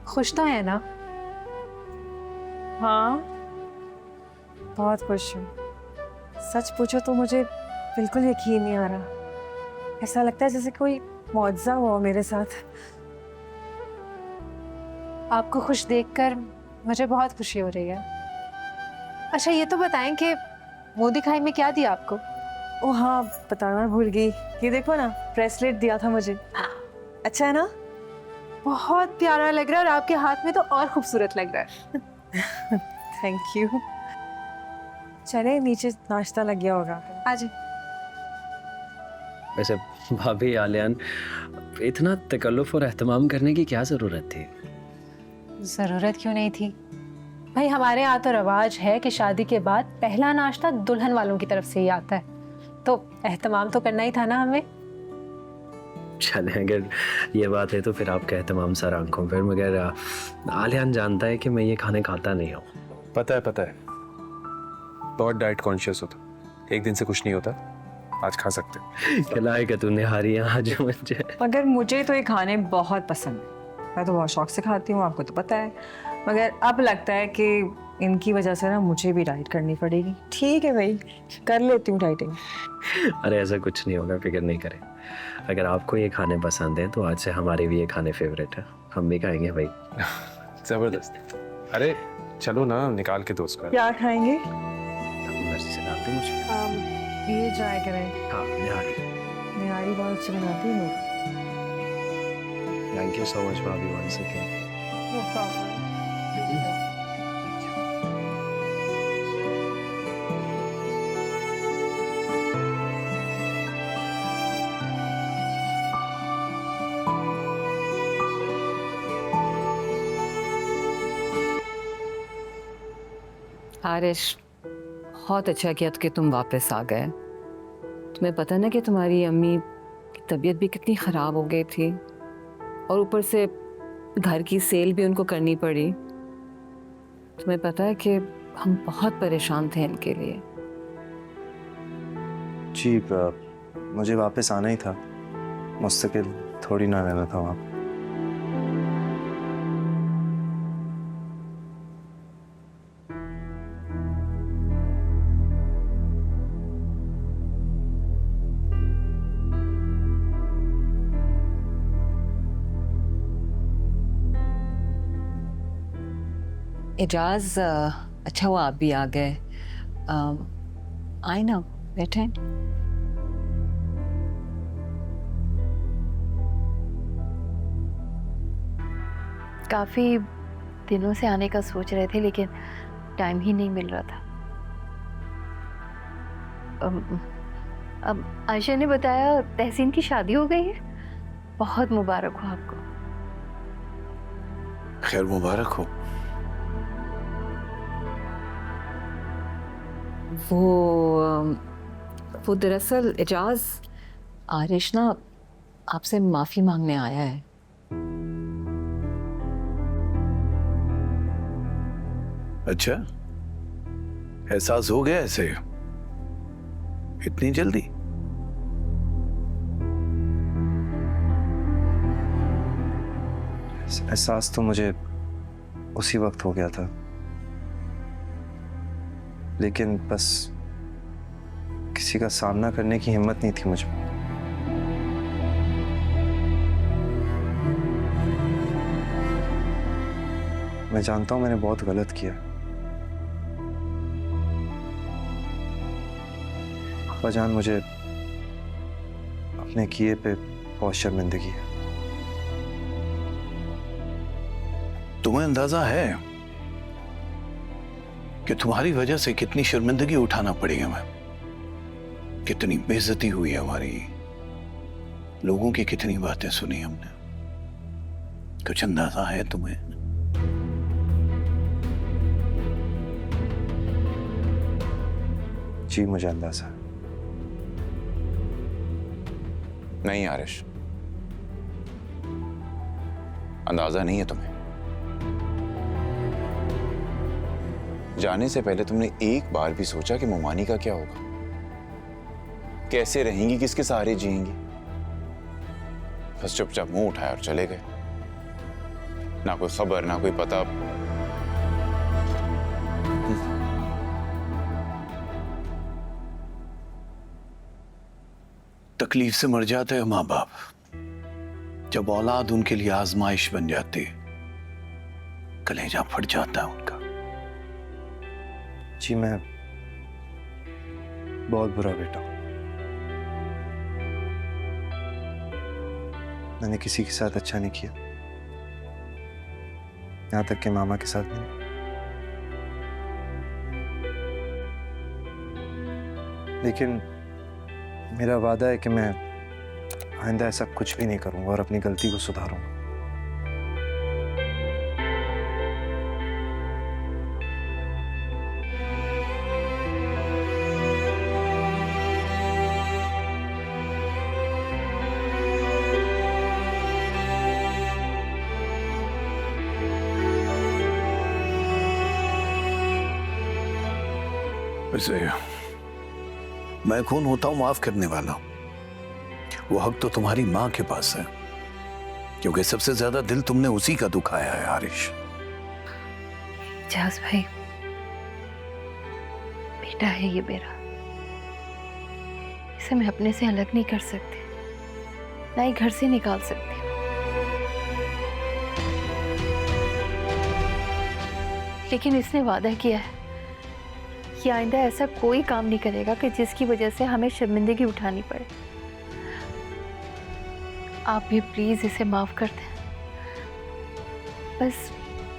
खुश तो है ना? हाँ, बहुत खुश हूँ। सच पूछो तो मुझे बिल्कुल यकीन नहीं आ रहा। ऐसा लगता है जैसे कोई मौजज़ा हुआ मेरे साथ। आपको खुश देखकर मुझे बहुत खुशी हो रही है। अच्छा ये तो बताएं कि मुंह दिखाई में क्या दिया आपको? ओ हाँ, बताना भूल गई। ये देखो ना, ब्रेसलेट दिया था मुझे। अच्छा है ना? बहुत प्यारा लग रहा है और आपके हाथ में तो और खूबसूरत लग रहा है। Thank you. चले नीचे, नाश्ता लग गया होगा। आज वैसे भाभी आलियान, इतना तकल्लुफ और एहतमाम करने की क्या ज़रूरत थी? जरूरत क्यों नहीं थी भाई? हमारे यहाँ तो रवाज है कि शादी के बाद पहला नाश्ता दुल्हन वालों की तरफ से ही आता है, तो एहतमाम तो करना ही था ना हमें। चले, अगर ये बात है तो फिर आपका एहतमाम सर आंखों पर, मगर आलियान जानता है कि मैं ये खाने खाता नहीं हूँ। पता है, बहुत डाइट कॉन्शियस होता, एक दिन से कुछ नहीं होता, आज खा सकते हैं। खिलाएगा तू निहारियाँ आज मुझे? मगर मुझे तो ये खाने बहुत पसंद है। मैं तो बहुत शौक से खाती हूँ, आपको तो पता है। मगर अब लगता है कि इनकी वजह से ना मुझे भी डाइट करनी पड़ेगी। ठीक है भाई, कर लेती हूँ डाइटिंग। अरे ऐसा कुछ नहीं होगा, फिक्र नहीं करें। अगर आपको ये खाने पसंद है तो आज से हमारे भी ये खाने फेवरेट है, हम भी खाएंगे भाई। जबरदस्त। अरे चलो ना, निकाल के दो उसका। क्या खाएंगे? मर्जी से डालते हैं मुझे। ये ट्राई करें। हाँ निहारी। निहारी बहुत अच्छी बनाती हूँ। थैंक यू सो मच भाभी, once again. No problem. Arish, बहुत अच्छा किया कि तुम वापस आ गए। तुम्हें पता ना कि तुम्हारी अम्मी की तबीयत भी कितनी ख़राब हो गई थी, और ऊपर से घर की सेल भी उनको करनी पड़ी। तुम्हें पता है कि हम बहुत परेशान थे इनके लिए। जी, मुझे वापस आना ही था, मुस्तकिल थोड़ी ना रहना था वहाँ। एजाज, अच्छा हुआ आप भी आ गए। आए ना, बैठे। काफ़ी दिनों से आने का सोच रहे थे, लेकिन टाइम ही नहीं मिल रहा था। अब आयशा ने बताया तहसीन की शादी हो गई है। बहुत मुबारक हो आपको। खैर मुबारक हो। वो दरअसल एजाज, आरिश ना आपसे माफ़ी मांगने आया है। अच्छा, एहसास हो गया ऐसे इतनी जल्दी? एहसास तो मुझे उसी वक्त हो गया था, लेकिन बस किसी का सामना करने की हिम्मत नहीं थी मुझे। मैं जानता हूं मैंने बहुत गलत किया। अब्बाजान, मुझे अपने किए पे बहुत शर्मिंदगी है। तुम्हें अंदाजा है कि तुम्हारी वजह से कितनी शर्मिंदगी उठाना पड़ी हमें, कितनी बेइज्जती हुई है हमारी, लोगों की कितनी बातें सुनी हमने? कुछ अंदाजा है तुम्हें? जी, मुझे अंदाजा है। नहीं आरिश, अंदाजा नहीं है तुम्हें। जाने से पहले तुमने एक बार भी सोचा कि मोमानी का क्या होगा, कैसे रहेंगी, किसके सहारे जिएंगी? बस चुपचाप मुंह उठाया और चले गए। ना कोई खबर, ना कोई पता। तकलीफ से मर जाते हैं माँ बाप, जब औलाद उनके लिए आजमाइश बन जाती है, कलेजा फट जाता है उनका। जी मैं बहुत बुरा बेटा हूं। मैंने किसी के साथ अच्छा नहीं किया, यहां तक कि मामा के साथ भी नहीं। लेकिन मेरा वादा है कि मैं आइंदा ऐसा कुछ भी नहीं करूंगा और अपनी गलती को सुधारूंगा। वैसे मैं कौन होता हूं माफ करने वाला? वो हक तो तुम्हारी मां के पास है, क्योंकि सबसे ज्यादा दिल तुमने उसी का दुखाया है आरिश। एजाज भाई, बेटा है ये मेरा, इसे मैं अपने से अलग नहीं कर सकती, ना ही घर से निकाल सकती। लेकिन इसने वादा किया है कि आइंदा ऐसा कोई काम नहीं करेगा कि जिसकी वजह से हमें शर्मिंदगी उठानी पड़े। आप भी प्लीज इसे माफ कर दें। बस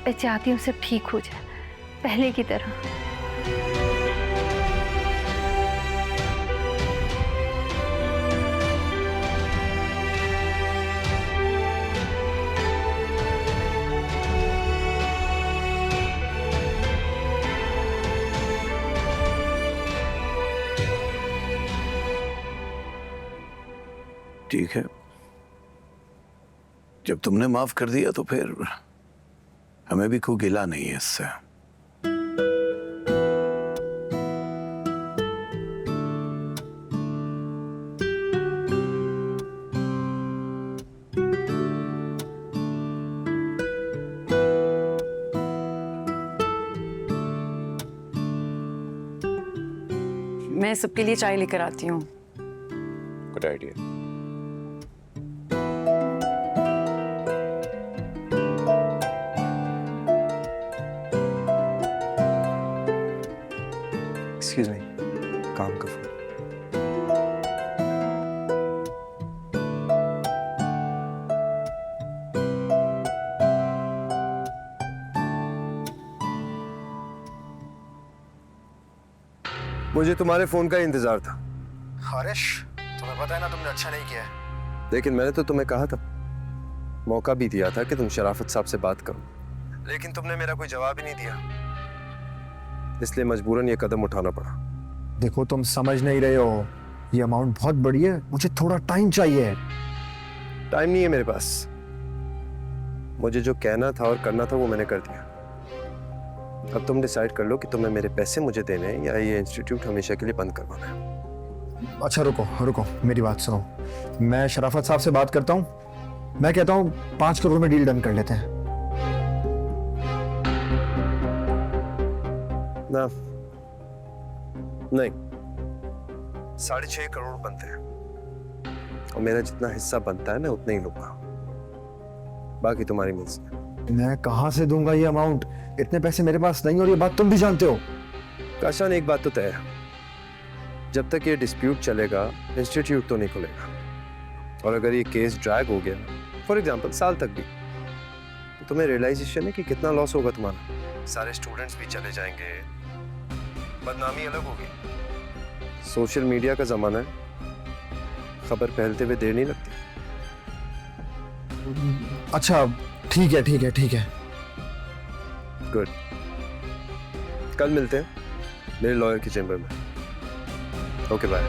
मैं चाहती हूँ सब ठीक हो जाए, पहले की तरह। ठीक है, जब तुमने माफ कर दिया तो फिर हमें भी कोई गिला नहीं है इससे। मैं सबके लिए चाय लेकर आती हूँ। Good idea. एक्सक्यूज मी, काम का फोन। मुझे तुम्हारे फोन का इंतजार था। हरीश, तुम्हें पता है ना तुमने अच्छा नहीं किया है। लेकिन मैंने तो तुम्हें कहा था, मौका भी दिया था कि तुम शराफत साहब से बात करो, लेकिन तुमने मेरा कोई जवाब ही नहीं दिया, इसलिए मजबूरन ये कदम उठाना पड़ा। देखो तुम समझ नहीं रहे हो, ये अमाउंट बहुत बड़ी है, मुझे थोड़ा टाइम चाहिए। टाइम नहीं है मेरे पास। मुझे जो कहना था और करना था वो मैंने कर दिया। अब तुम डिसाइड कर लो कि तुम्हें मेरे पैसे मुझे देने हैं या ये इंस्टीट्यूट हमेशा के लिए बंद करवाना है। अच्छा रुको रुको, मेरी बात सुनो। मैं शराफत साहब से बात करता हूँ, मैं कहता हूँ 5 करोड़ में डील डन कर लेते हैं। ना नहीं, 6.5 करोड़ बनते हैं और मेरा जितना हिस्सा बनता है मैं उतना ही लूंगा, बाकी तुम्हारी मर्जी। मैं कहाँ से दूंगा ये अमाउंट? इतने पैसे मेरे पास नहीं, और ये बात तुम भी जानते हो। काशान, एक बात तो तय है, जब तक ये डिस्प्यूट चलेगा इंस्टीट्यूट तो नहीं खुलेगा, और अगर ये केस ड्रैग हो गया फॉर एग्जांपल साल तक भी, तो तुम्हें रियलाइजेशन है कि कितना लॉस होगा तुम्हारा। सारे स्टूडेंट्स भी चले जाएंगे, बदनामी अलग होगी। सोशल मीडिया का जमाना है, खबर फैलते हुए देर नहीं लगती। अच्छा ठीक है ठीक है ठीक है। गुड, कल मिलते हैं मेरे लॉयर के चेंबर में। Okay bye.